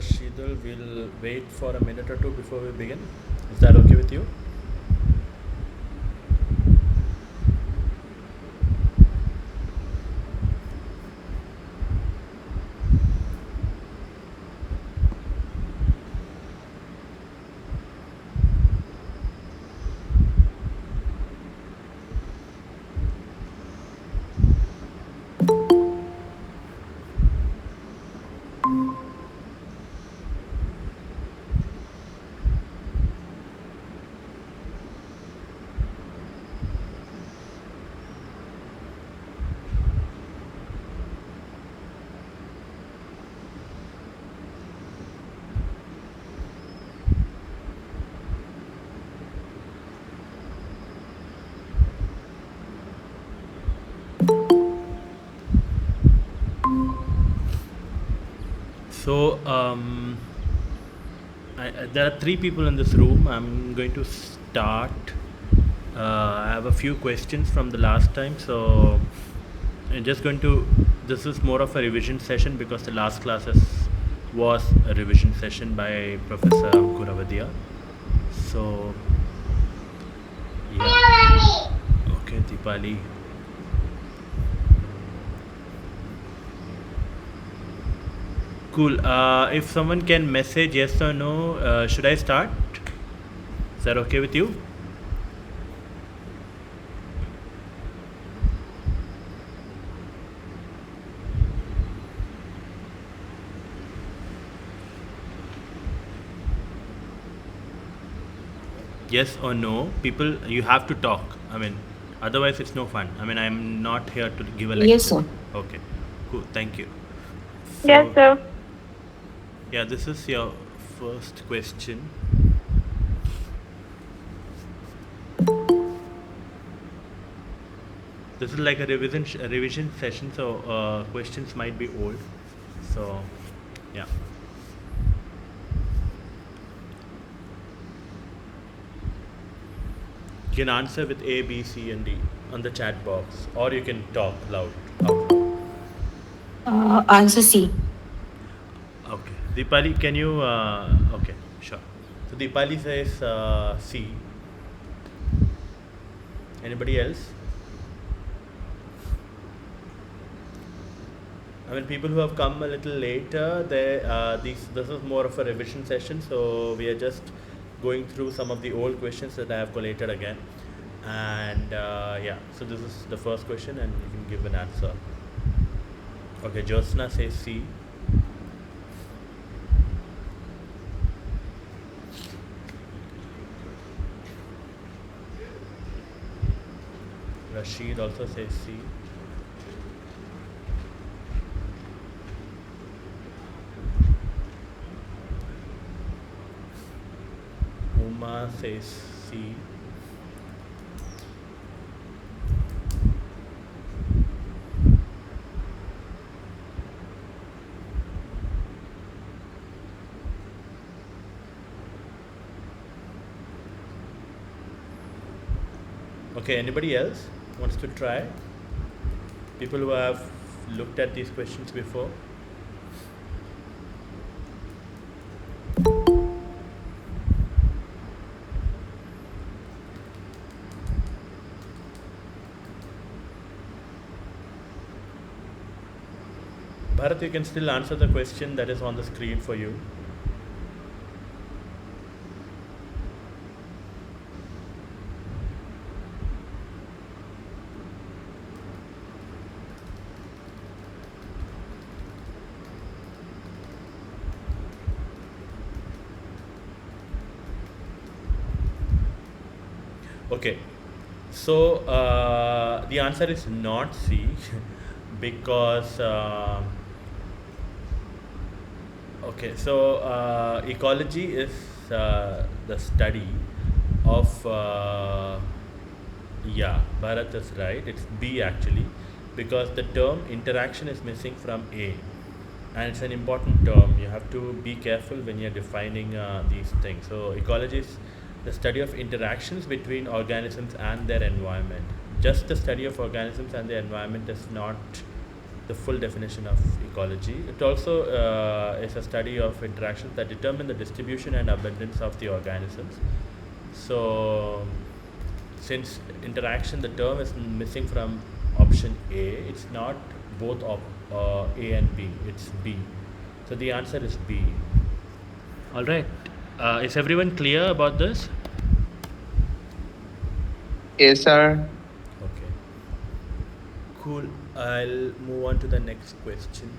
Rashidul, we'll wait for a minute or two before we begin. Is that okay with you? So, there are three people in this room. I'm going to start. I have a few questions from the last time, so I'm just going to. This is more of a revision session because the last classes was a revision session by Professor Ankur Awadhiya. So, yeah. Okay, Deepali. Cool. If someone can message yes or no, should I start? Is that okay with you? Yes or no? People, you have to talk. I mean, otherwise it's no fun. I mean, I'm not here to give a lecture. Yes, sir. Okay. Cool. Thank you. Yes, So, sir. yeah, this is your first question. This is like a revision session, so questions might be old. So, yeah. You can answer with A, B, C, and D on the chat box, or you can talk loud. Out loud. Answer C. Okay. Deepali, can you? Okay, sure. So Deepali says C. Anybody else? I mean, people who have come a little later, this is more of a revision session, so we are just going through some of the old questions that I have collated again. And yeah, so this is the first question, and you can give an answer. Okay, Jyotsna says C. Rashid also says C. Uma says C. Okay, anybody else wants to try? People who have looked at these questions before? Bharat, you can still answer the question that is on the screen for you. Okay, so the answer is not C because okay, so ecology is the study of yeah, Bharat is right. It's B actually, because the term interaction is missing from A, and it's an important term. You have to be careful when you're defining these things. So ecology is the study of interactions between organisms and their environment. Just the study of organisms and the environment is not the full definition of ecology. It also is a study of interactions that determine the distribution and abundance of the organisms. So, since interaction, the term is missing from option A, it's not both A and B, it's B. So the answer is B. All right. Is everyone clear about this? Yes, sir. Okay. Cool. I'll move on to the next question.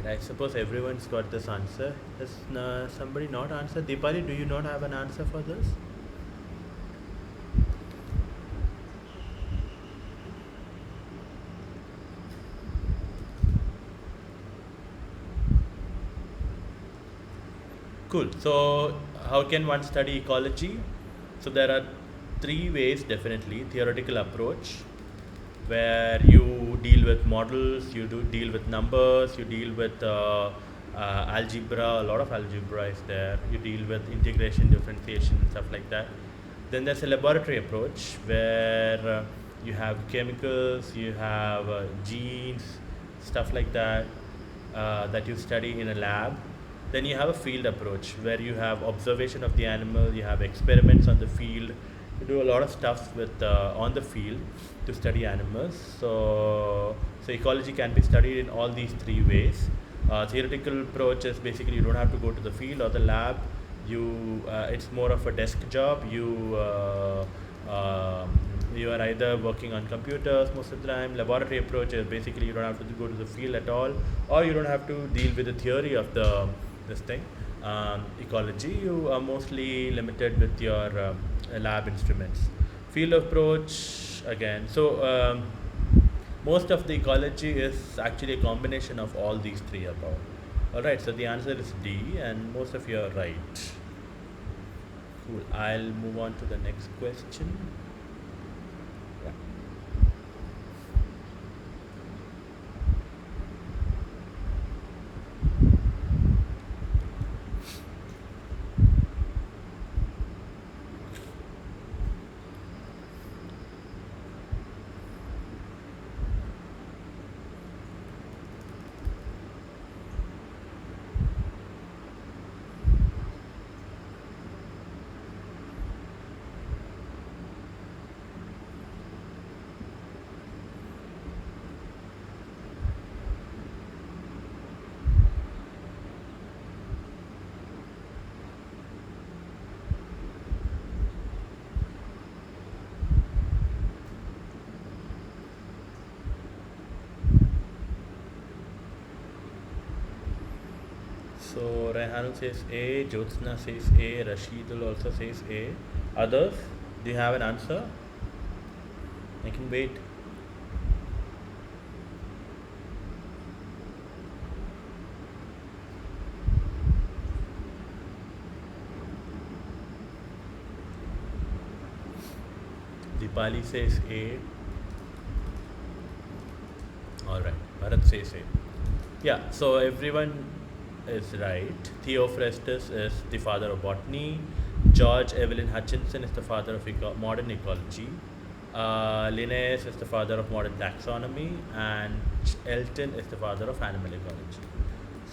I suppose everyone's got this answer. Has somebody not answered? Deepali, do you not have an answer for this? Cool. So, how can one study ecology? So, there are three ways definitely. Theoretical approach, where you deal with models, you do deal with numbers, you deal with algebra, a lot of algebra is there, you deal with integration, differentiation, stuff like that. Then there's a laboratory approach where you have chemicals, you have genes, stuff like that, that you study in a lab. Then you have a field approach where you have observation of the animal, you have experiments on the field, you do a lot of stuff with on the field to study animals. So ecology can be studied in all these three ways. Theoretical approach is basically you don't have to go to the field or the lab. It's more of a desk job. You are either working on computers most of the time. Laboratory approach is basically you don't have to go to the field at all, or you don't have to deal with the theory of this thing. Ecology, you are mostly limited with your lab instruments. Field approach again. So most of the ecology is actually a combination of all these three above. All right. So the answer is D, and most of you are right. Cool. I'll move on to the next question. Yeah. So Rehanul says A, Jyotsna says A, Rashidul also says A. Others, do you have an answer? I can wait. Dipali says A. Alright, Bharat says A. Yeah, so everyone is right. Theophrastus is the father of botany. George Evelyn Hutchinson is the father of modern ecology. Linnaeus is the father of modern taxonomy, and Elton is the father of animal ecology.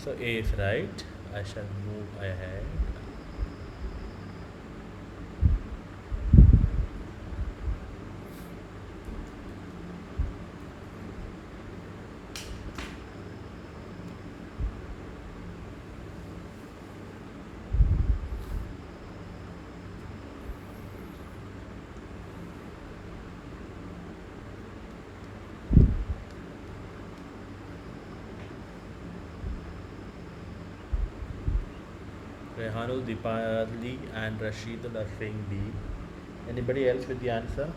So A is right. I shall move ahead. Rehanul, Dipali, and Rashidul are saying B. Anybody else with the answer?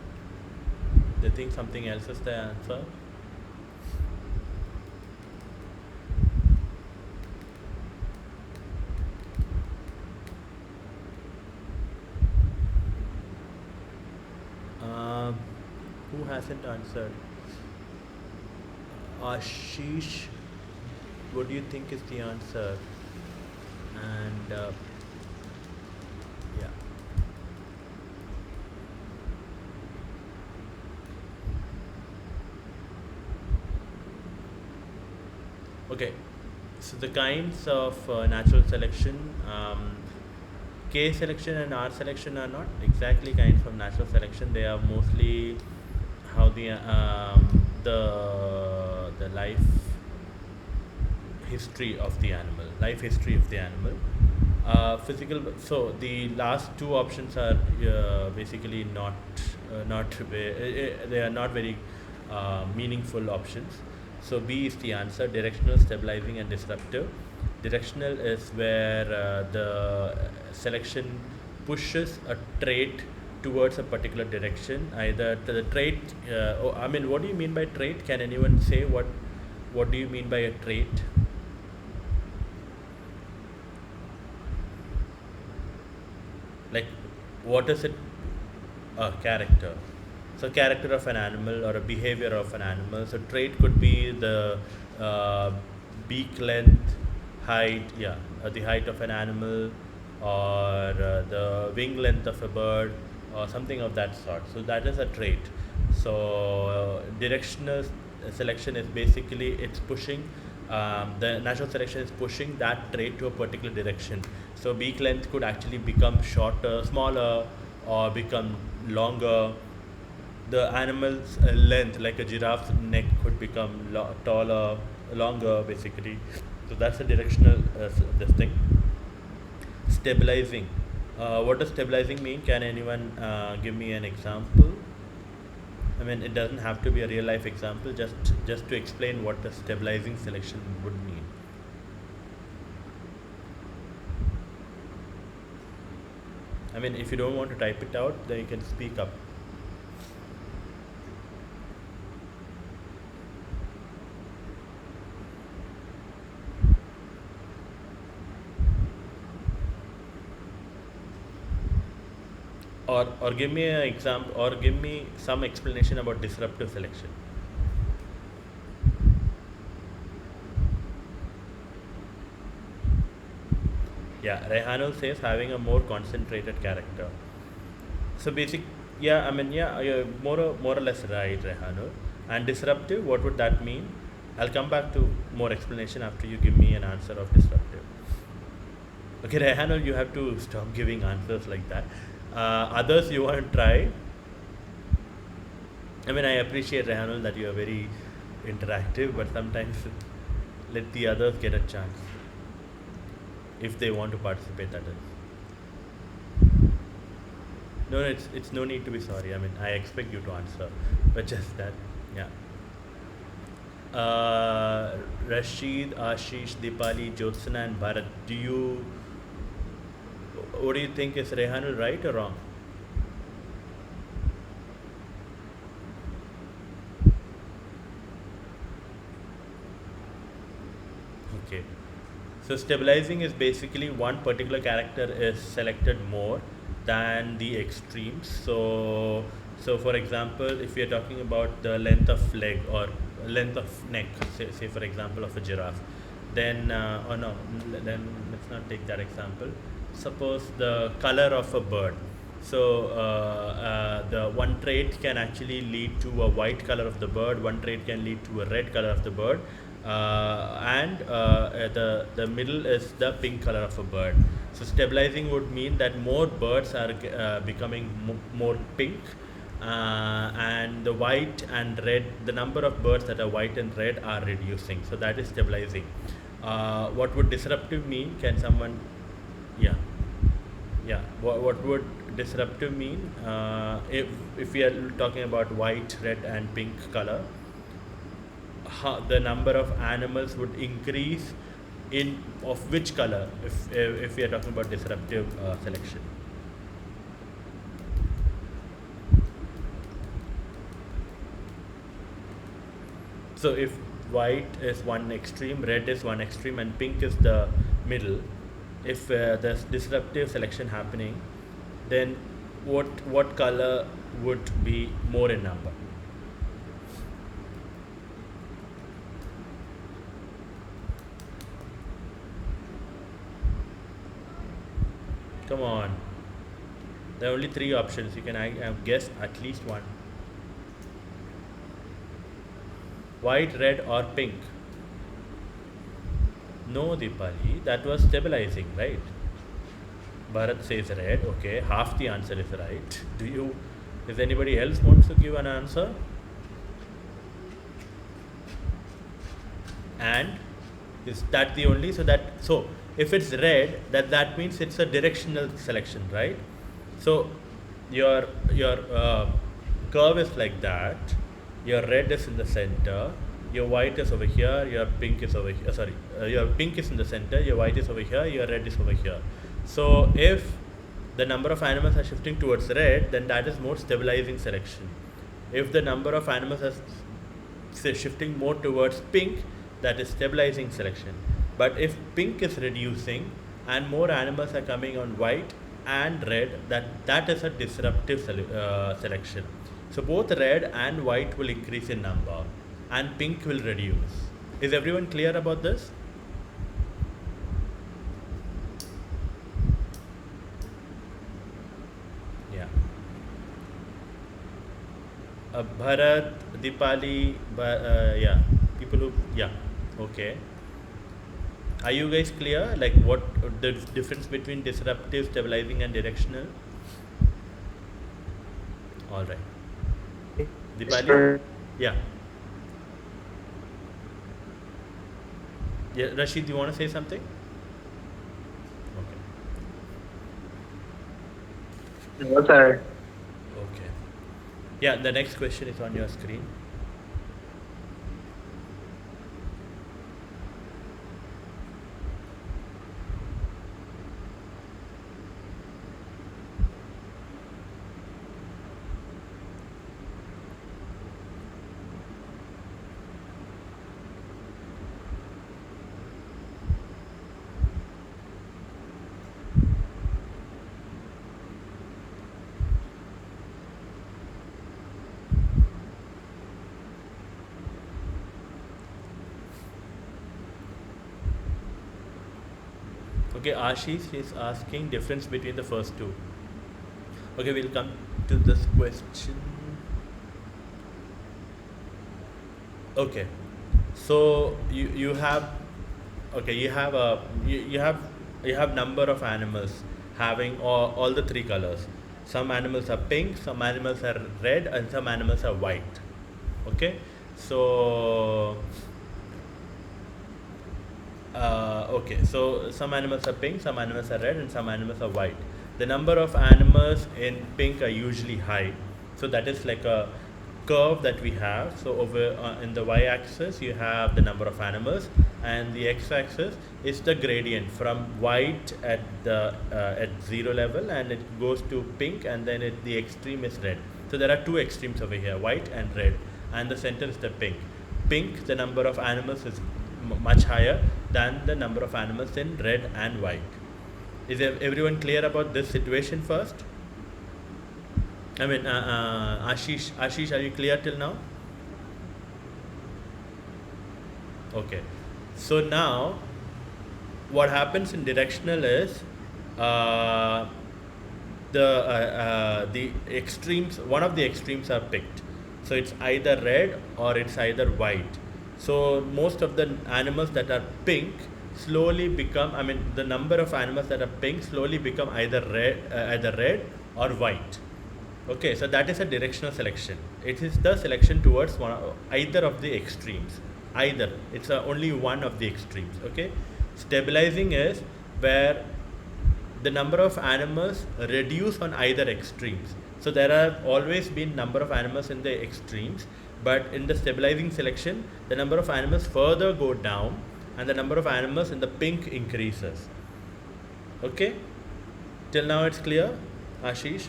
They think something else is the answer. Um, who hasn't answered? Ashish, what do you think is the answer? And yeah. Okay, so the kinds of natural selection, K selection and R selection are not exactly kinds of natural selection. They are mostly how the life history of the animal. Physical. So the last two options are basically they are not very meaningful options. So B is the answer: directional, stabilizing, and disruptive. Directional is where the selection pushes a trait towards a particular direction. Either the trait. I mean, what do you mean by trait? Can anyone say what do you mean by a trait? Like, what is it? A character. So character of an animal or a behavior of an animal. So trait could be the uh, beak length, height, the height of an animal, or the wing length of a bird, or something of that sort. So that is a trait. So directional selection is basically it's pushing. The natural selection is pushing that trait to a particular direction. So beak length could actually become shorter, smaller, or become longer. The animal's length, like a giraffe's neck, could become taller, longer, basically. So that's the directional this thing. Stabilizing. What does stabilizing mean? Can anyone give me an example? I mean, it doesn't have to be a real life example. Just to explain what the stabilizing selection would mean. I mean, if you don't want to type it out, then you can speak up. Or give me an example, or give me some explanation about disruptive selection. Yeah, Rehanul says having a more concentrated character. So basic, yeah, I mean, yeah, you're more or less right, Rehanul. And disruptive, what would that mean? I'll come back to more explanation after you give me an answer of disruptive. Okay, Rehanul, you have to stop giving answers like that. Others, you want to try? I mean, I appreciate, Rehanul, that you are very interactive, but sometimes let the others get a chance if they want to participate. That is. No, it's no need to be sorry. I mean, I expect you to answer, but just that, yeah. Rashid, Ashish, Dipali, Jyotsna, and Bharat. What do you think, is Rehanul right or wrong? Okay. So stabilizing is basically one particular character is selected more than the extremes. So for example, if we are talking about the length of leg or length of neck, say for example of a giraffe, then or no, then let's not take that example. Suppose the color of a bird. So the one trait can actually lead to a white color of the bird. One trait can lead to a red color of the bird, and the middle is the pink color of a bird. So stabilizing would mean that more birds are becoming more pink, and the white and red, the number of birds that are white and red are reducing. So that is stabilizing. What would disruptive mean? Can someone, yeah, yeah. What would disruptive mean? If we are talking about white, red, and pink color, the number of animals would increase in of which color if we are talking about disruptive selection? So if white is one extreme, red is one extreme, and pink is the middle, if there's disruptive selection happening, then what color would be more in number? Come on. There are only three options. You can guess at least one. White, red, or pink? No, Deepali. That was stabilizing, right? Bharat says red. Okay, half the answer is right. Does anybody else wants to give an answer? And is that the only? So if it's red, that means it's a directional selection, right? So your curve is like that. Your red is in the center. Your white is over here. Your pink is over here. Your pink is in the center. Your white is over here. Your red is over here. So if the number of animals are shifting towards red, then that is more stabilizing selection. If the number of animals are shifting more towards pink, that is stabilizing selection. But if pink is reducing and more animals are coming on white and red, that is a disruptive selection. So both red and white will increase in number and pink will reduce. Is everyone clear about this? Yeah. Bharat, Dipali, yeah. People who, yeah. Okay. Are you guys clear? Like what the difference between disruptive, stabilizing, and directional? All right. Dipali? Yeah. Yeah, Rashid, do you want to say something? Okay. No, sir. Okay. Yeah, the next question is on your screen. Okay, Ashish is asking difference between the first two. Okay, we'll come to this question. Okay, so you have you have number of animals having all the three colors. Some animals are pink, some animals are red, and some animals are white. Okay, so okay, so some animals are pink, some animals are red, and some animals are white. The number of animals in pink are usually high, so that is like a curve that we have. So over in the y-axis you have the number of animals, and the x-axis is the gradient from white at the at zero level, and it goes to pink, and then the extreme is red. So there are two extremes over here, white and red, and the center is the pink. Pink, the number of animals is much higher than the number of animals in red and white. Is everyone clear about this situation first? I mean, Ashish, are you clear till now? Okay. So now, what happens in directional is the extremes. One of the extremes are picked. So it's either red or it's either white. So most of the animals that are pink slowly become. I mean, the number of animals that are pink slowly become either red or white. Okay, so that is a directional selection. It is the selection towards either of the extremes. Either it's only one of the extremes. Okay, stabilizing is where the number of animals reduce on either extremes. So there have always been number of animals in the extremes, but in the stabilizing selection, the number of animals further go down, and the number of animals in the pink increases. Okay, till now it's clear, Ashish?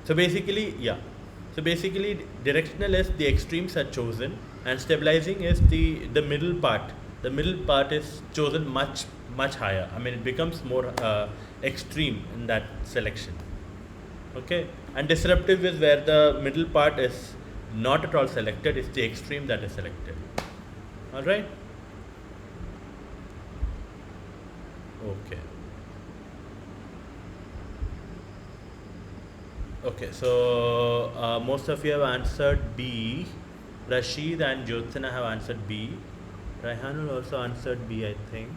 So basically, yeah. So basically, directional is the extremes are chosen, and stabilizing is the middle part. The middle part is chosen much higher. I mean, it becomes more extreme in that selection. Okay, and disruptive is where the middle part is not at all selected. It's the extreme that is selected. All right. Okay. Okay, so most of you have answered B. Rashid and Jyotsana have answered B. Raihanul also answered B, I think.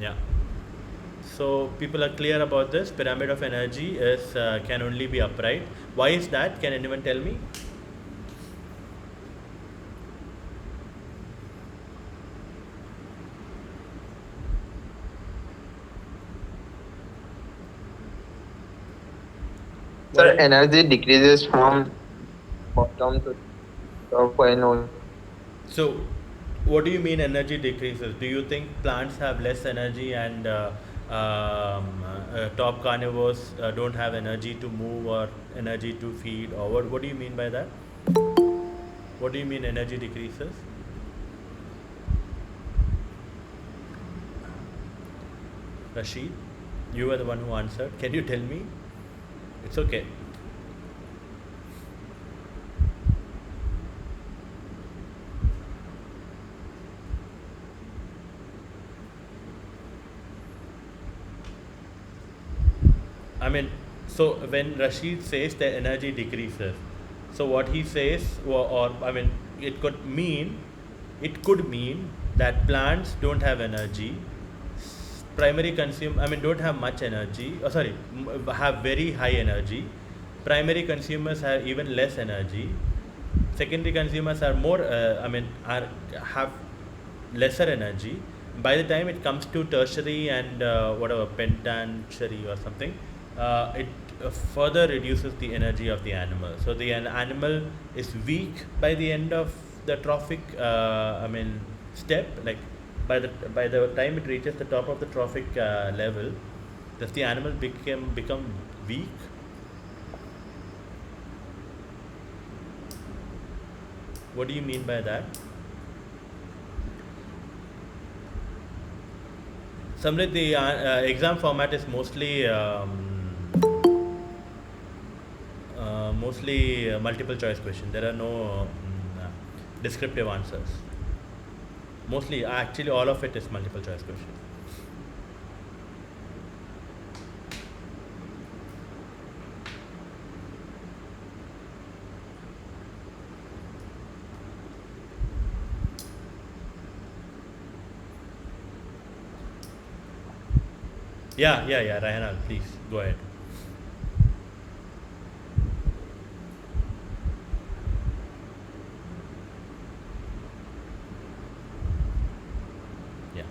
Yeah. So people are clear about this. Pyramid of energy is can only be upright. Why is that? Can anyone tell me? Sir, energy decreases from bottom to top by no. So, what do you mean energy decreases? Do you think plants have less energy and top carnivores don't have energy to move or energy to feed? Or what do you mean by that? What do you mean energy decreases? Rashid, you were the one who answered. Can you tell me? It's okay. I mean, so when Rashid says the energy decreases, so what he says, or I mean, it could mean that plants don't have energy, primary consume, I mean, don't have much energy. Oh, sorry, have very high energy. Primary consumers have even less energy. Secondary consumers are more, have lesser energy. By the time it comes to tertiary and whatever penitentiary or something, it further reduces the energy of the animal. So the animal is weak by the end of the trophic. Step, like by the time it reaches the top of the trophic level, does the animal become weak? What do you mean by that? Samrit, the exam format is mostly multiple choice question. There are no descriptive answers. Mostly, actually, all of it is multiple choice question. Yeah, Raihana, please go ahead. Yeah.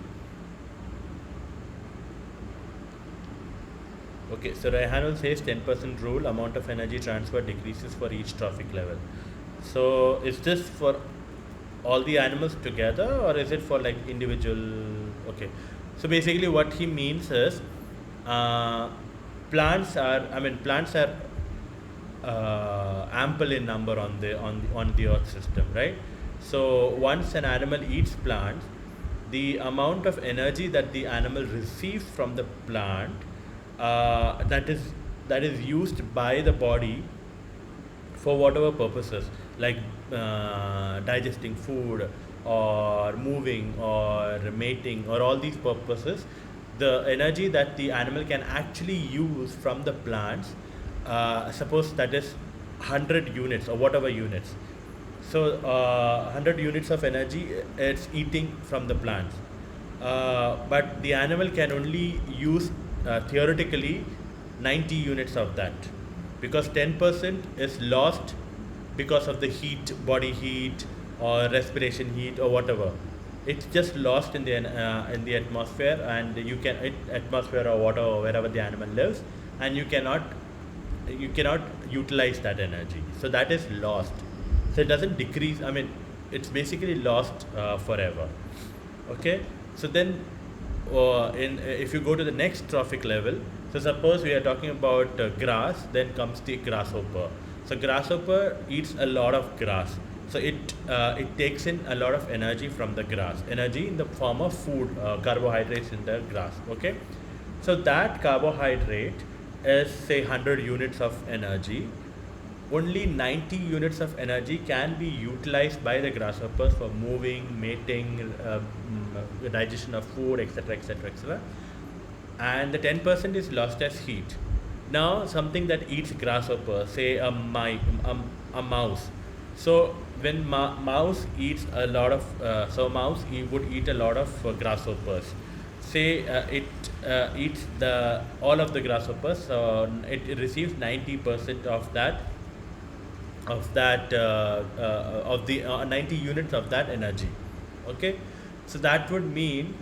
Okay, so Raihanul says 10% rule, amount of energy transfer decreases for each trophic level. So is this for all the animals together or is it for like individual? Okay, so basically what he means is uh, plants are ample in number on the earth system, right? So once an animal eats plants, the amount of energy that the animal receives from the plant, that is used by the body for whatever purposes, like digesting food or moving or mating or all these purposes, the energy that the animal can actually use from the plants, suppose that is 100 units or whatever units. So 100 units of energy it's eating from the plants, but the animal can only use theoretically 90 units of that, because 10% is lost because of the heat, body heat or respiration heat or whatever. It's just lost in the atmosphere, and atmosphere or water or wherever the animal lives, and you cannot utilize that energy. So that is lost. So it doesn't decrease. I mean, it's basically lost forever. Okay, so then if you go to the next trophic level, so suppose we are talking about grass, then comes the grasshopper. So grasshopper eats a lot of grass, so it takes in a lot of energy from the grass, energy in the form of food, carbohydrates in the grass. Okay, so that carbohydrate is say 100 units of energy. Only 90 units of energy can be utilized by the grasshoppers for moving, mating, digestion of food, etc., etc., etc. And the 10% is lost as heat. Now, something that eats grasshopper, say a mouse. So when mouse eats a lot of, mouse would eat a lot of grasshoppers. Say it eats the all of the grasshoppers, so it receives 90% of the 90 units of that energy. Okay, so that would mean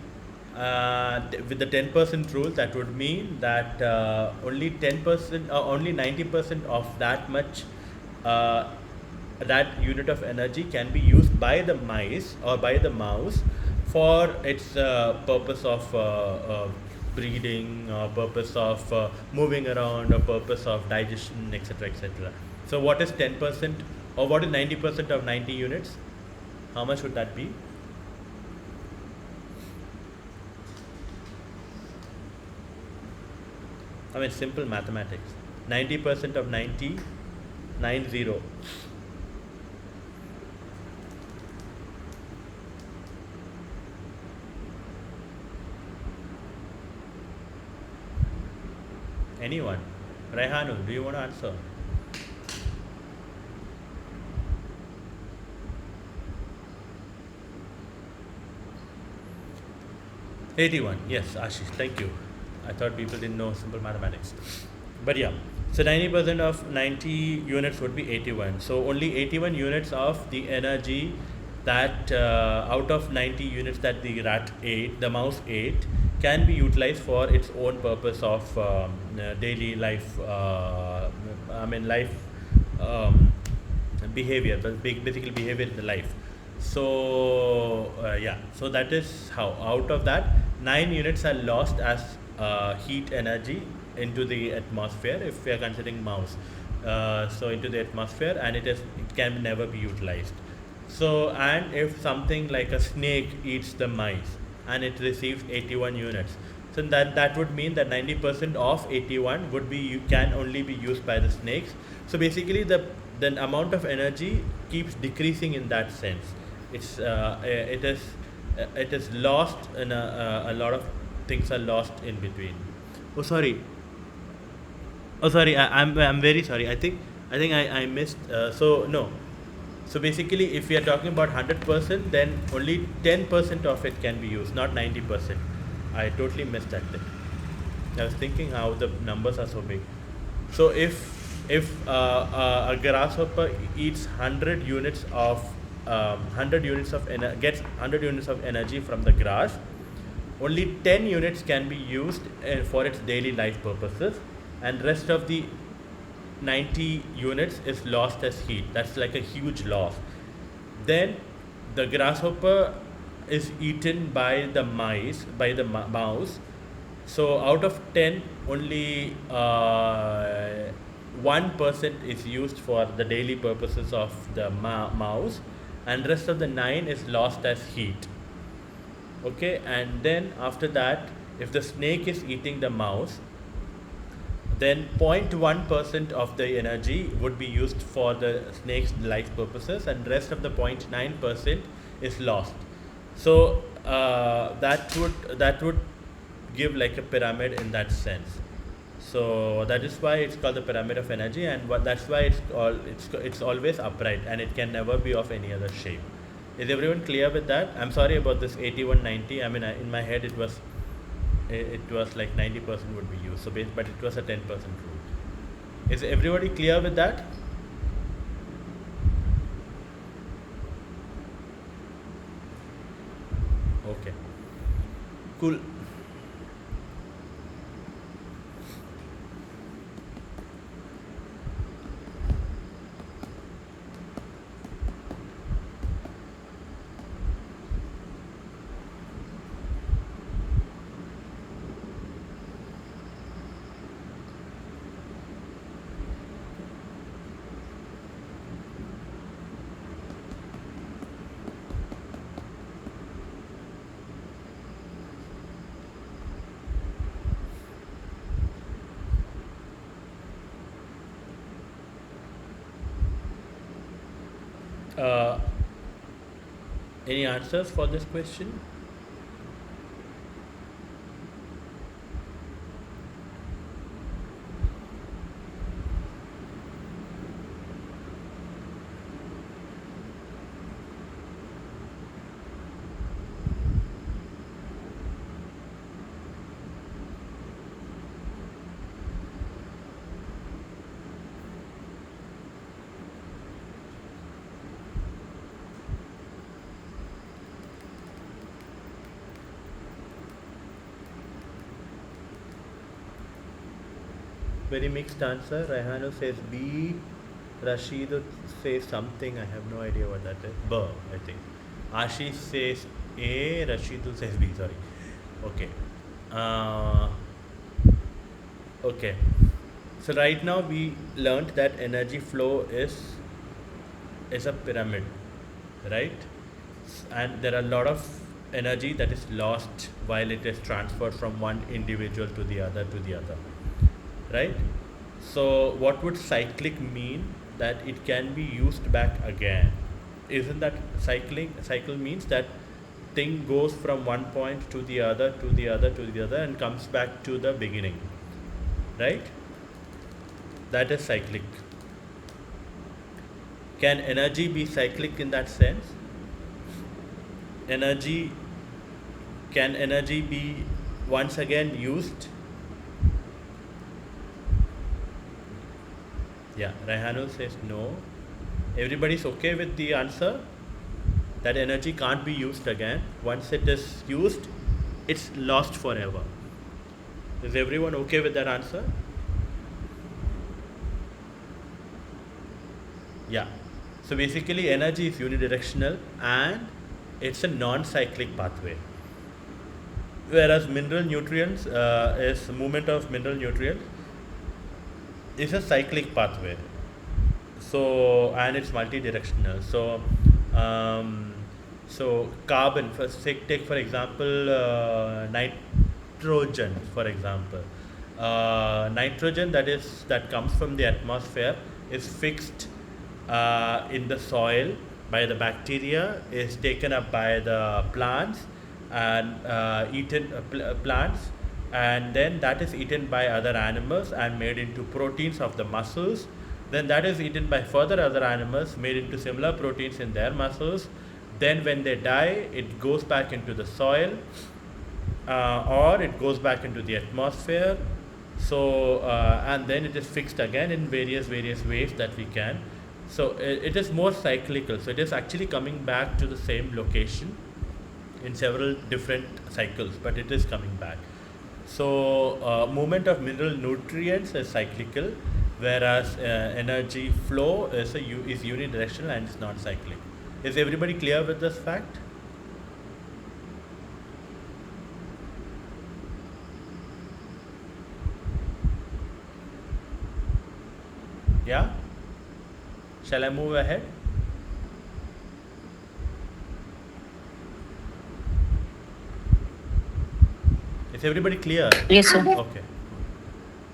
with the 10% rule, that would mean that only 10% or only 90% of that much uh, that unit of energy can be used by the mice or by the mouse for its purpose of breeding, or purpose of moving around, or purpose of digestion, etc., etc. So what is 10% or what is 90% of 90 units? How much would that be? I mean, simple mathematics. 90% of 90, 90. Anyone? Raihanu, do you want to answer? 81. Yes, Ashish, thank you. I thought people didn't know simple mathematics. But yeah, so 90% of 90 units would be 81. So only 81 units of the energy that out of 90 units that the mouse ate, can be utilized for its own purpose of daily life. Life um, behavior, but basically behavior in the life. So yeah, so that is how out of that 9 units are lost as heat energy into the atmosphere if we are considering mouse. So into the atmosphere, and it can never be utilized. So, and if something like a snake eats the mice and it receives 81 units, so that would mean that 90% of 81 would be can only be used by the snakes. So basically the amount of energy keeps decreasing in that sense. It is lost, and a lot of things are lost in between. Oh sorry, I'm very sorry. I missed. So no. So basically, if we are talking about 100%, then only 10% of it can be used, not 90%. I totally missed that thing. I was thinking how the numbers are so big. So if a grasshopper eats 100 units of 100 units of gets 100 units of energy from the grass, only 10 units can be used for its daily life purposes, and rest of the 90 units is lost as heat. That's like a huge loss. Then the grasshopper is eaten by the mouse. So out of 10, only 1% is used for the daily purposes of the mouse, and rest of the 9 is lost as heat. Okay, and then after that, if the snake is eating the mouse, then 0.1% of the energy would be used for the snake's life purposes, and rest of the 0.9% is lost. So that would give like a pyramid in that sense. So that is why it's called the pyramid of energy, and that's why it's always upright, and it can never be of any other shape. Is everyone clear with that? I'm sorry about this 81-90. I mean, in my head it was like 90% would be used. So but it was a 10% rule. Is everybody clear with that? Okay. Cool. Uh, any answers for this question? Very mixed answer. Rehanu says B. Rashidu says something. I have no idea what that is. B, I think. Ashish says A. Rashidu says B. Sorry. Okay. Uh, okay. So right now we learned that energy flow is a pyramid, right? And there are a lot of energy that is lost while it is transferred from one individual to the other, right? So what would cyclic mean? That it can be used back again. Isn't that cycling? Cycle means that thing goes from one point to the other, and comes back to the beginning, right? That is cyclic. Can energy be cyclic in that sense? Energy, can energy be once again used? Yeah, Rehanu says no. Everybody's okay with the answer? That energy can't be used again. Once it is used, it's lost forever. Is everyone okay with that answer? Yeah. So basically, energy is unidirectional and it's a non-cyclic pathway. Whereas mineral nutrients is movement of mineral nutrients is a cyclic pathway. So and it's multi-directional. Um, so carbon, first take for example nitrogen, for example. Nitrogen that comes from the atmosphere is fixed in the soil by the bacteria, is taken up by the plants and eaten plants, and then that is eaten by other animals and made into proteins of the muscles. Then that is eaten by further other animals, made into similar proteins in their muscles. Then when they die, it goes back into the soil, or it goes back into the atmosphere. So and then it is fixed again in various ways that we can. So it is more cyclical. So it is actually coming back to the same location in several different cycles, but it is coming back. So movement of mineral nutrients is cyclical, whereas energy flow is unidirectional and is not cyclic. Is everybody clear with this fact? Yeah? Shall I move ahead? Is everybody clear? Yes, sir. Okay.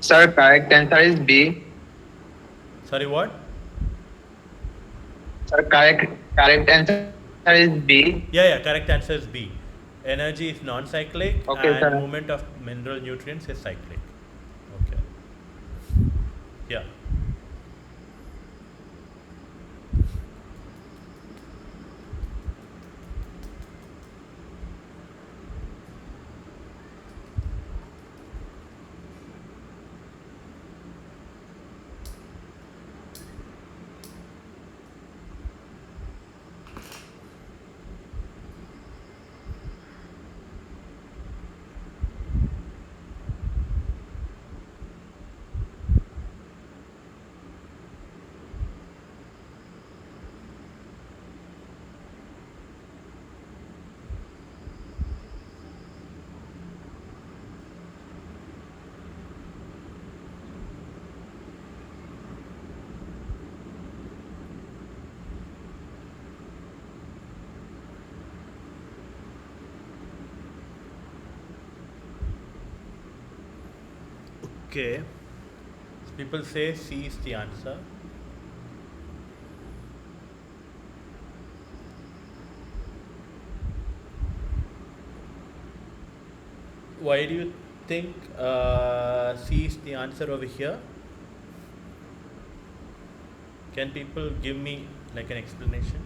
Sir, correct answer is B. Sorry, what? Sir, correct answer is B. Yeah, correct answer is B. Energy is non-cyclic Okay, and sir. movement of mineral nutrients is cyclic. Okay. Yeah. Okay. People say C is the answer. why do you think C is the answer over here? Can people give me like an explanation?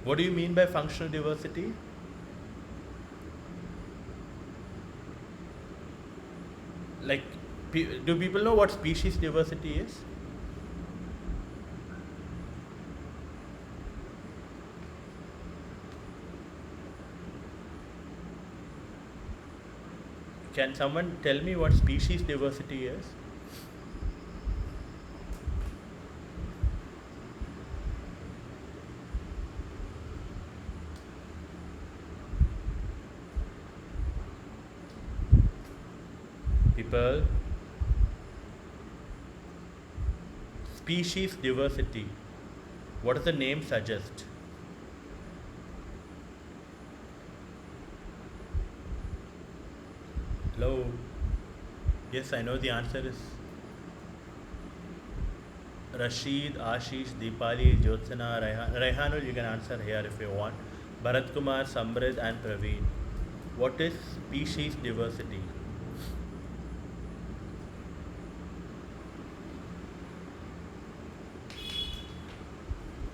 What do you mean by functional diversity? Like, do people know what species diversity is? Can someone tell me what species diversity is? People, species diversity, what does the name suggest? Hello? Yes, I know the answer is Rashid, Ashish, Deepali, Jyotsana, Raihanul, you can answer here if you want. Bharat Kumar, Samrid and Praveen. What is species diversity?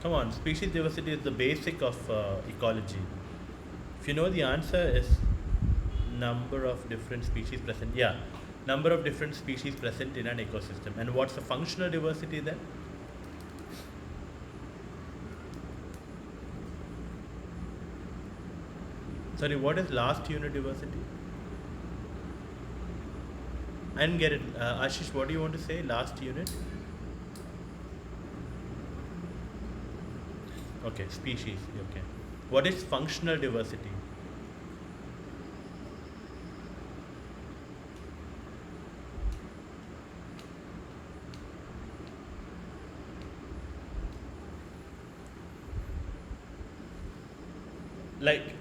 Come on, species diversity is the basic of ecology. If you know the answer is number of different species present. Yeah, number of different species present in an ecosystem. And what's the functional diversity then? Sorry, what is last unit diversity? I didn't get it. Ashish, what do you want to say? Last unit? Okay, species. Okay. What is functional diversity?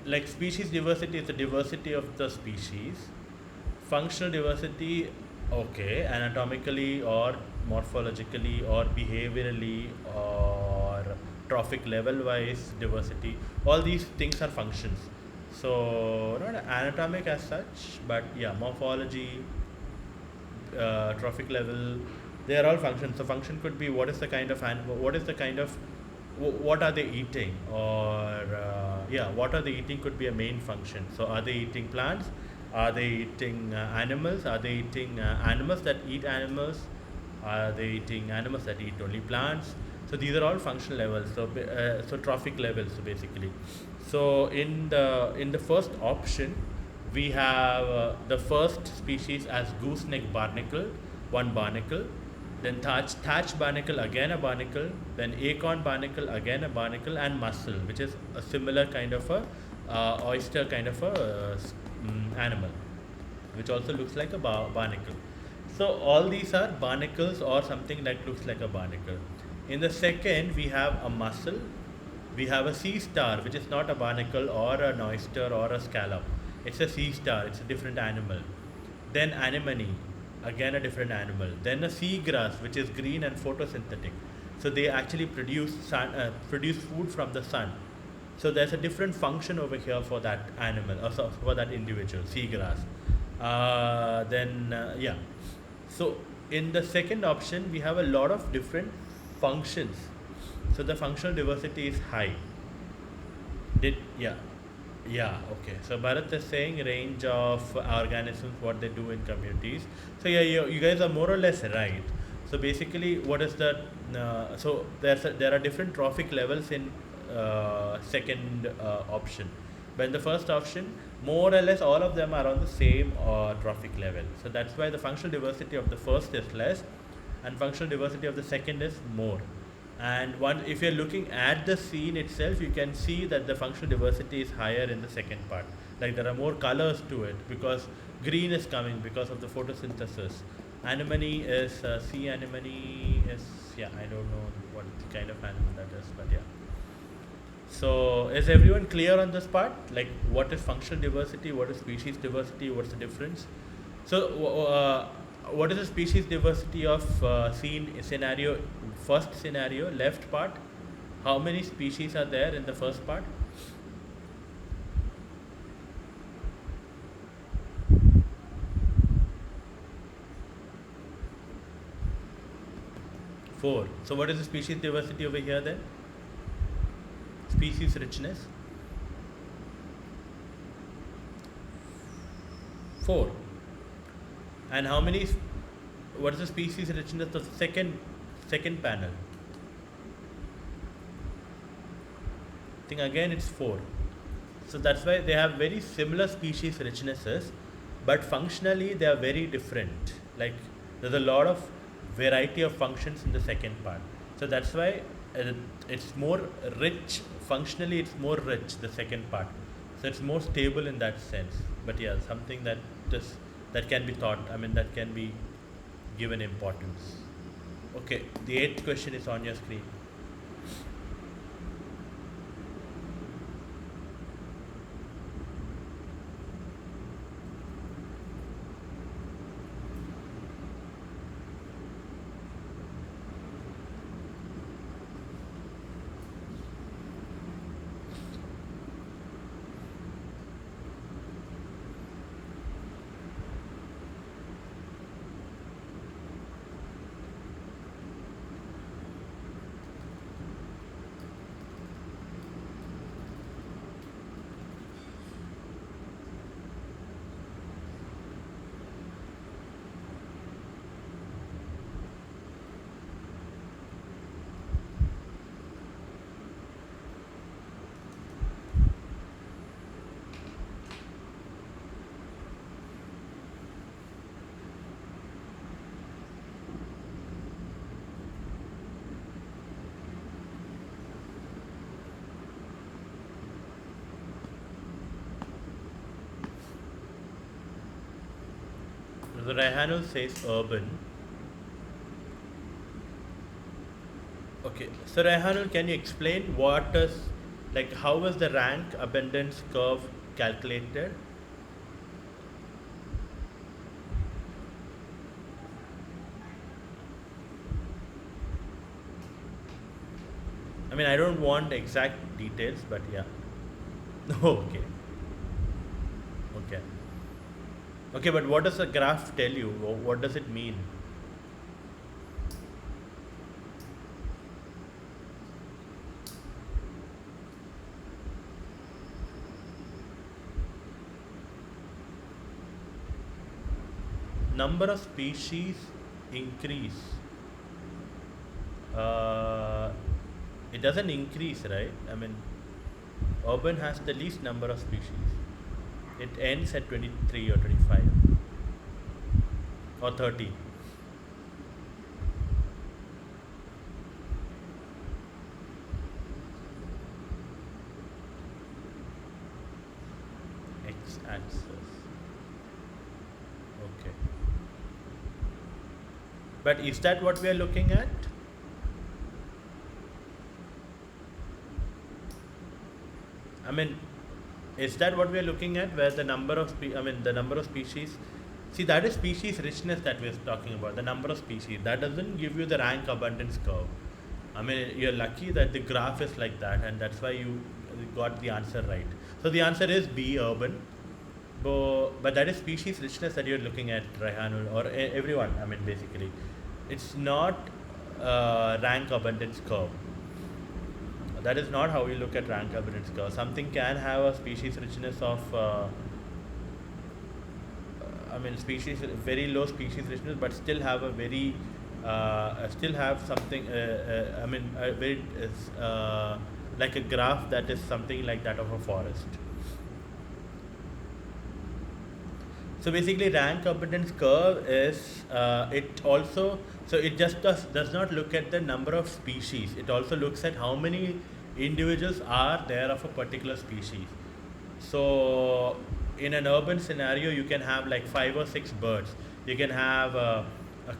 Like species diversity is the diversity of the species. Functional diversity, okay, anatomically or morphologically or behaviorally or trophic level wise diversity, all these things are functions. So not anatomic as such, but yeah, morphology, trophic level, they are all functions. So function could be what is the kind of what is the kind of what are they eating, or yeah, what are they eating could be a main function. So are they eating plants, are they eating animals, are they eating animals that eat animals, are they eating animals that eat only plants? So these are all functional levels. So so trophic levels, so basically. So in the first option, we have the first species as gooseneck barnacle, one barnacle, then thatch barnacle, again a barnacle, then acorn barnacle, again a barnacle, and mussel, which is a similar kind of a oyster kind of a animal, which also looks like a barnacle. So all these are barnacles or something that looks like a barnacle. In the second, we have a mussel, we have a sea star, which is not a barnacle or an oyster or a scallop. It's a sea star, it's a different animal. Then anemone, again a different animal. Then a seagrass, which is green and photosynthetic. So they actually produce food from the sun. So there's a different function over here for that animal, or for that individual, seagrass. Yeah. So in the second option, we have a lot of different functions. So the functional diversity is high. Yeah. Yeah, okay. So Bharat is saying range of organisms, what they do in communities. So yeah, you guys are more or less right. So basically, what is the so there are different trophic levels in second option. But in the first option, more or less all of them are on the same trophic level. So that's why the functional diversity of the first is less, and functional diversity of the second is more. And if you're looking at the scene itself, you can see that the functional diversity is higher in the second part. Like there are more colors to it because green is coming because of the photosynthesis. Anemone is sea anemone is, yeah, I don't know what kind of animal that is, but yeah. So is everyone clear on this part? Like what is functional diversity? What is species diversity? What's the difference? So, what is the species diversity of first scenario, left part? How many species are there in the first part? 4. So, what is the species diversity over here then? Species richness? 4. And how many, what is the species richness of the second panel? I think again it's 4. So that's why they have very similar species richnesses, but functionally they are very different. Like there's a lot of variety of functions in the second part. So that's why it's more rich. Functionally, it's more rich, the second part. So it's more stable in that sense. But yeah, something that can be taught. I mean, that can be given importance. Okay, the 8th question is on your screen. The Raihanul says urban. Okay, so Raihanul, can you explain how was the rank abundance curve calculated? I mean, I don't want exact details, but yeah. Okay. Okay. Okay, but what does the graph tell you? What does it mean? Number of species increase. It doesn't increase, right? I mean, urban has the least number of species. It ends at 23 or 25 or 30. X-axis. Okay. But is that what we are looking at? I mean, is that what we are looking at, where the number of the number of species? See, that is species richness that we are talking about. The number of species that doesn't give you the rank abundance curve. I mean, you're lucky that the graph is like that, and that's why you got the answer right. So the answer is B, urban. But that is species richness that you're looking at, Raihanul, or everyone. I mean, basically, it's not rank abundance curve. That is not how we look at rank abundance curve. Something can have a species richness of, very low species richness, but still have a very, still have something. Very like a graph that is something like that of a forest. So basically, rank abundance curve is it just does not look at the number of species. It also looks at how many individuals are there of a particular species. So in an urban scenario, you can have like 5 or 6 birds. You can have a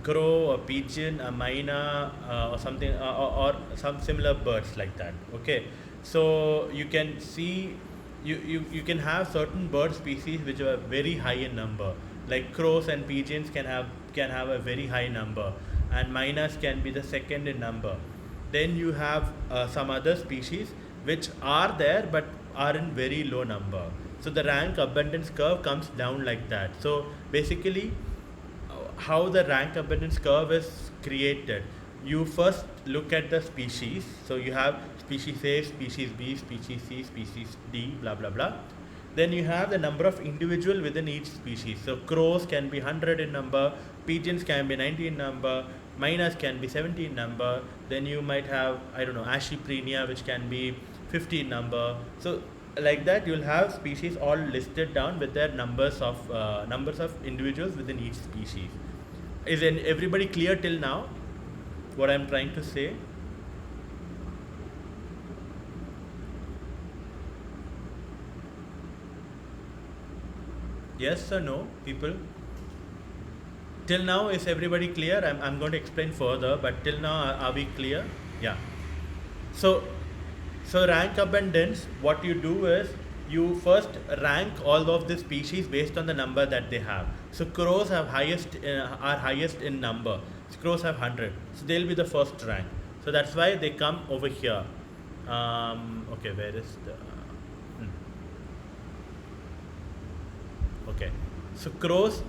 crow, a pigeon, a myna, or something, or some similar birds like that. Okay, so you can see you can have certain bird species which are very high in number, Like crows and pigeons can have a very high number, and minus can be the second in number. Then you have some other species which are there but are in very low number. So the rank abundance curve comes down like that. So basically, how the rank abundance curve is created. You first look at the species. So you have species A, species B, species C, species D, blah blah blah. Then you have the number of individual within each species. So crows can be 100 in number, pigeons can be 90 in number, minus can be 70 in number. Then you might have, I don't know, Ashiprenia, which can be 50 in number. So like that, you'll have species all listed down with their numbers of individuals within each species. Is everybody clear till now what I'm trying to say? Yes or no, people? Till now, is everybody clear? I'm going to explain further, but till now, are we clear? Yeah. So, so rank abundance, what you do is you first rank all of the species based on the number that they have. So crows have are highest in number. So crows have 100. So they'll be the first rank. So that's why they come over here. Okay, where is the? Okay, so crows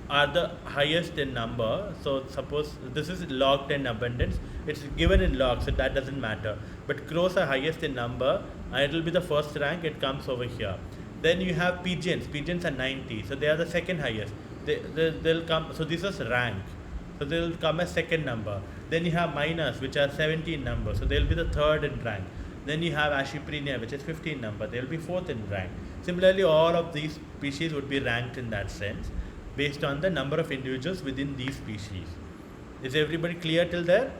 are the highest in number. So suppose this is log 10 abundance. It's given in log, so that doesn't matter. But crows are highest in number, and it will be the first rank. It comes over here. Then you have pigeons. Pigeons are 90, so they are the second highest. They'll come. So this is rank. So they'll come as second number. Then you have miners, which are 70 in number. So they'll be the third in rank. Then you have Ashiprenia, which is 15 number. They'll be fourth in rank. Similarly, all of these species would be ranked in that sense, based on the number of individuals within these species. Is everybody clear till there?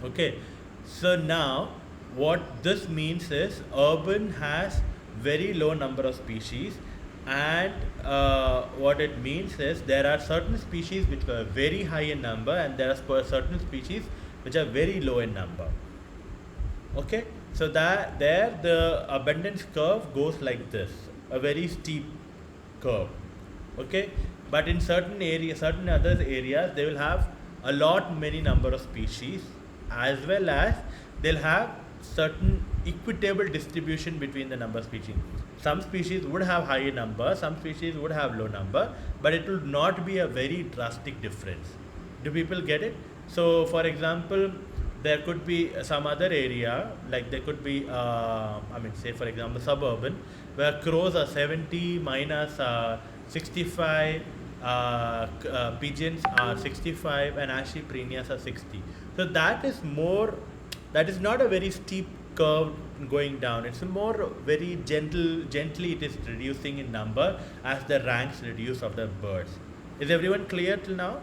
Okay. So now, what this means is urban has very low number of species, and what it means is there are certain species which are very high in number, and there are certain species which are very low in number. Okay, so that there the abundance curve goes like this, a very steep curve. Okay, but in certain areas, certain other areas, they will have a lot many number of species, as well as they'll have certain equitable distribution between the number of species. Some species would have high number, some species would have low number, but it will not be a very drastic difference. Do people get it? So for example, there could be some other area, like there could be say for example suburban, where crows are 70, minus 65, pigeons are 65, and Ashiprenias are 60. So that is not a very steep curve going down. It's a more very gently it is reducing in number as the ranks reduce of the birds. Is everyone clear till now?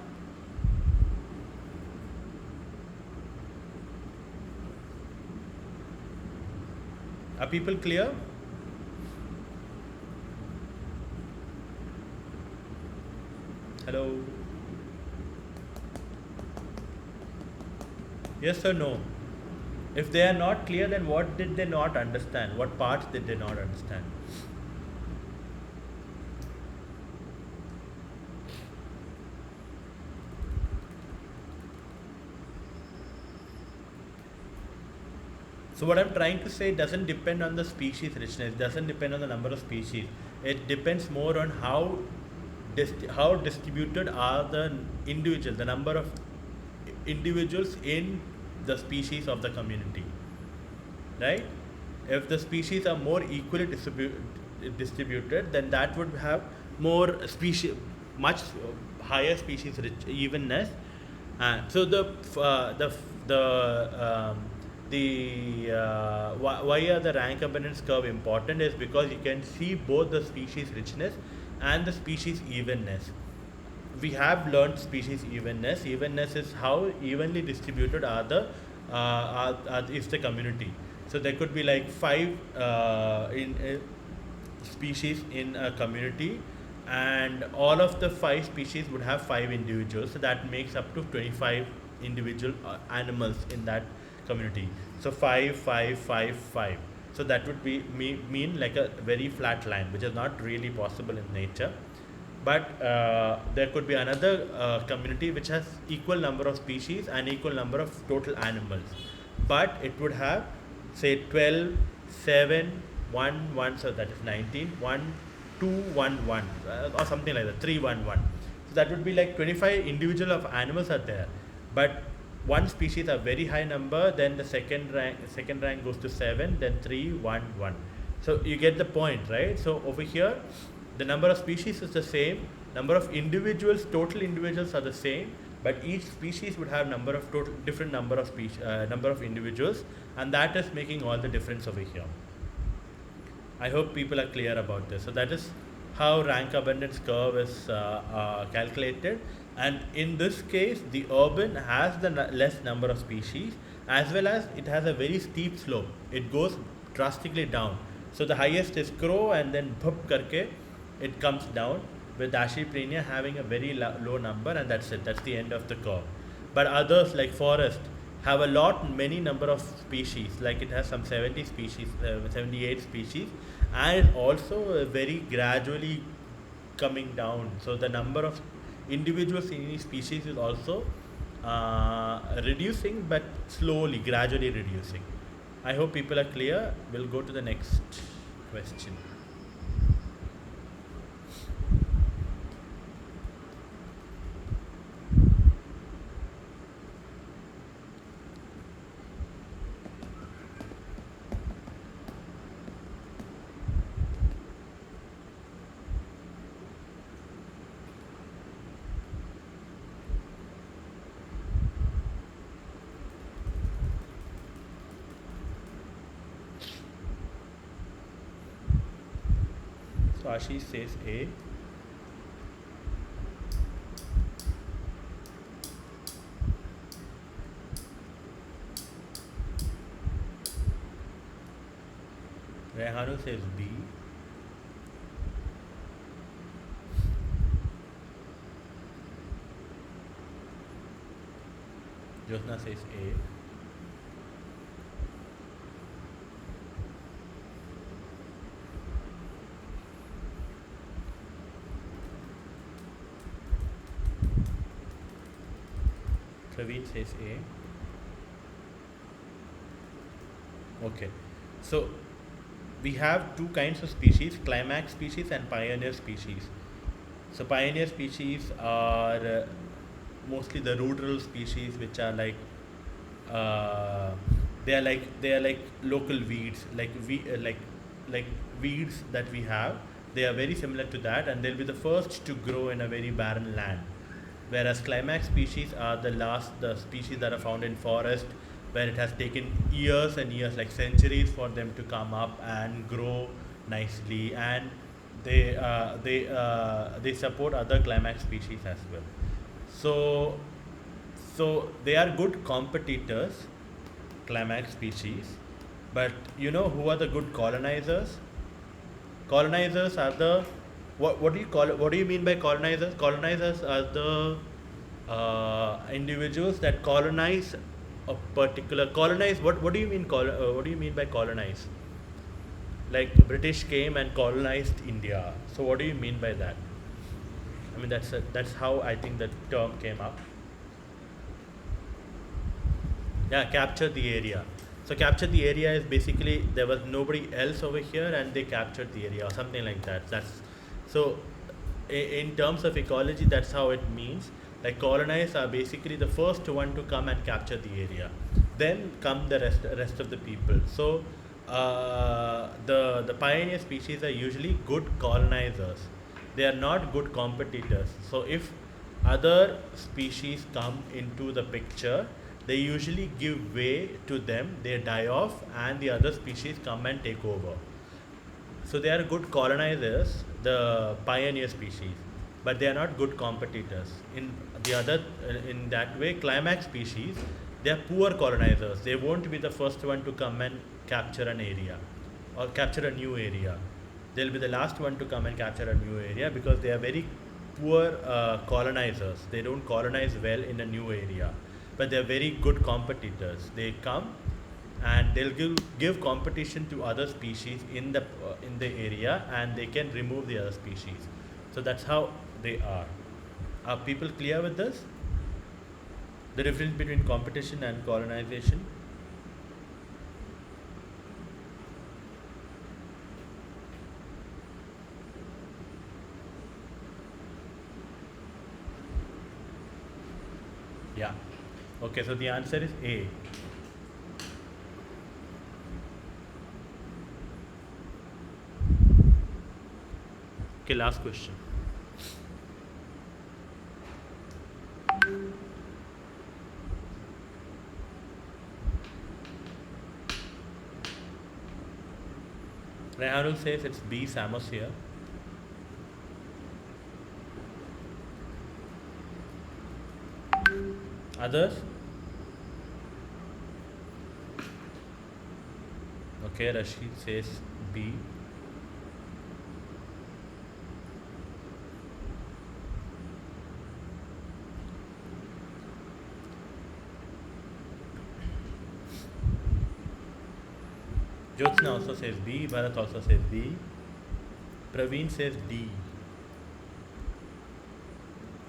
Are people clear? Hello? Yes or no? If they are not clear, then what did they not understand? What parts did they not understand? So what I'm trying to say doesn't depend on the species richness, doesn't depend on the number of species. It depends more on how distributed are the individuals, the number of individuals in the species of the community, right? If the species are more equally distributed, then that would have more species, much higher species evenness. So why are the rank abundance curve important is because you can see both the species richness and the species evenness. We have learned species evenness. Evenness is how evenly distributed is the community. So there could be like 5 species in a community, and all of the 5 species would have 5 individuals. So that makes up to 25 individual animals in that community. So 5, 5, 5, 5. So that would be mean like a very flat line, which is not really possible in nature. but there could be another community which has equal number of species and equal number of total animals, but it would have say 12, 7, 1, 1, so that is 19, 1, 2, 1, 1, or something like that, 3, 1, 1. So that would be like 25 individual of animals are there, but one species a very high number, then the second rank goes to 7, then 3, 1, 1. So you get the point, right? So over here the number of species is the same, number of individuals, total individuals are the same, but each species would have number of total different number of number of individuals, and that is making all the difference over here. I hope people are clear about this. So that is how rank abundance curve is calculated, and in this case the urban has the less number of species, as well as it has a very steep slope. It goes drastically down. So the highest is crow, and then bhup karke it comes down, with Ashiprenia having a very low number, and that's it. That's the end of the curve. But others like forest have a many number of species, like it has some 70 species, 78 species, and also very gradually coming down. So the number of individuals in each species is also reducing, but slowly, gradually reducing. I hope people are clear. We'll go to the next question. So Ashish says A. Rehanu says B. Jyotsna says A. Praveen says A. Okay. So we have two kinds of species, climax species and pioneer species. So pioneer species are mostly the ruderal species, which are like they are like local weeds, like weeds that we have. They are very similar to that, and they'll be the first to grow in a very barren land. Whereas climax species are the species that are found in forest, where it has taken years and years, like centuries, for them to come up and grow nicely, and they support other climax species as well. So they are good competitors, climax species, but you know who are the good colonizers? Colonizers are the what do you call it? What do you mean by colonizers? Colonizers are the individuals that colonize a particular colonize. What do you mean? What do you mean by colonize? Like British came and colonized India. So what do you mean by that? I mean that's how I think the term came up. Yeah, capture the area. So capture the area is basically there was nobody else over here and they captured the area or something like that. That's so in terms of ecology, that's how it means. Like colonize are basically the first one to come and capture the area. Then come the rest of the people. So the pioneer species are usually good colonizers. They are not good competitors. So if other species come into the picture, they usually give way to them, they die off, and the other species come and take over. So they are good colonizers, the pioneer species, but they are not good competitors. In that way, climax species, they are poor colonizers. They won't be the first one to come and capture an area or capture a new area. They'll be the last one to come and capture a new area because they are very poor colonizers. They don't colonize well in a new area, but they're very good competitors. They come and they'll give competition to other species in the area, and they can remove the other species. So that's how they are. Are people clear with this? The difference between competition and colonization? Yeah. Okay, so the answer is A. Okay, last question. Rehanul says it's B, Samos here. Others? Okay, Rashid says B. Jyotsna also says B. Bharat also says B. Praveen says D.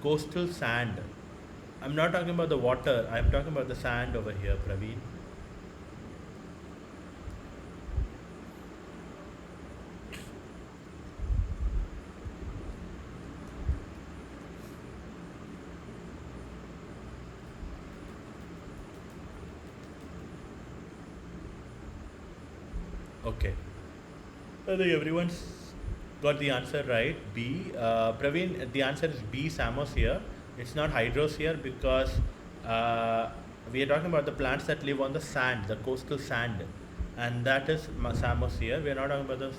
Coastal sand. I'm not talking about the water. I'm talking about the sand over here, Praveen. Okay. I think everyone's got the answer right. B. Praveen, the answer is B, Samos here. It's not hydros here because we are talking about the plants that live on the sand, the coastal sand, and that is Samos here. We are not talking about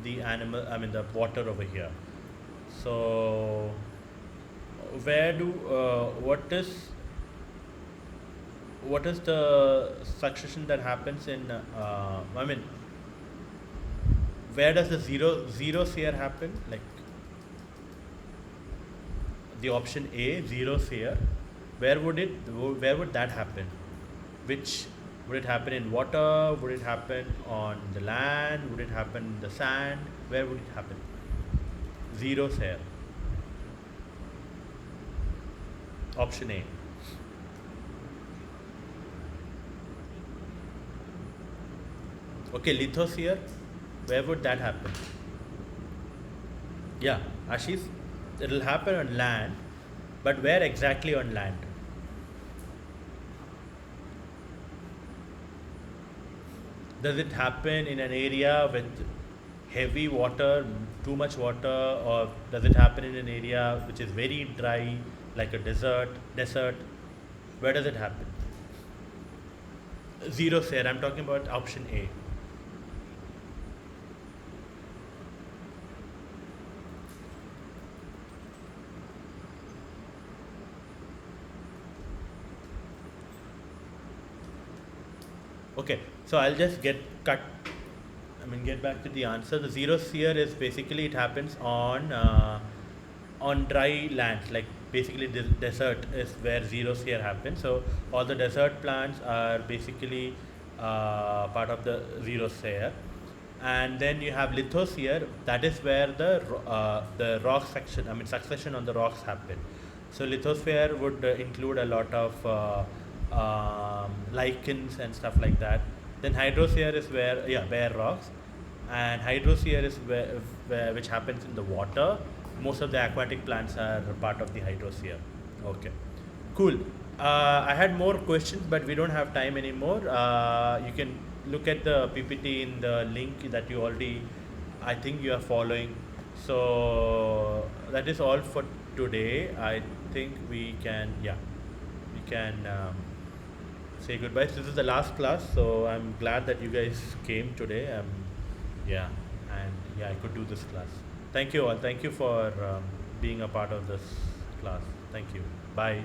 the animal. I mean the water over here. So where do what is the succession that happens in? I mean, where does the zeros here happen? Like the option A, zeros here. Where would that happen? Which would it happen in water? Would it happen on the land? Would it happen in the sand? Where would it happen? Zeros here. Option A. Okay, lithosphere. Where would that happen? Yeah, Ashish, it will happen on land, but where exactly on land? Does it happen in an area with heavy water, too much water, or does it happen in an area which is very dry, like a desert? Desert. Where does it happen? Zero here. I'm talking about option A. Okay, so I'll just get back to the answer. The zero sphere is basically it happens on dry lands, like basically desert is where zero sphere happens. So all the desert plants are basically part of the zero sphere, and then you have lithosphere. That is where the rock section, I mean succession on the rocks happen. So lithosphere would include a lot of lichens and stuff like that. Then hydrosphere is where bare rocks, and hydrosphere is where which happens in the water. Most of the aquatic plants are part of the hydrosphere. Okay, cool. I had more questions, but we don't have time anymore. You can look at the PPT in the link that you already, I think you are following. So that is all for today. I think we can, say goodbye. This is the last class, so I'm glad that you guys came today. Yeah, and I could do this class. Thank you all. Thank you for being a part of this class. Thank you. Bye.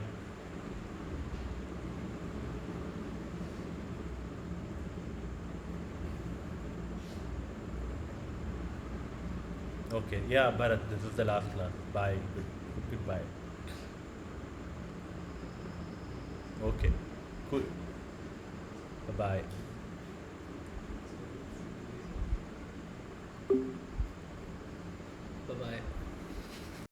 Okay. Yeah, Bharat, this is the last class. Bye. Goodbye. Okay. Cool. Bye. Bye bye.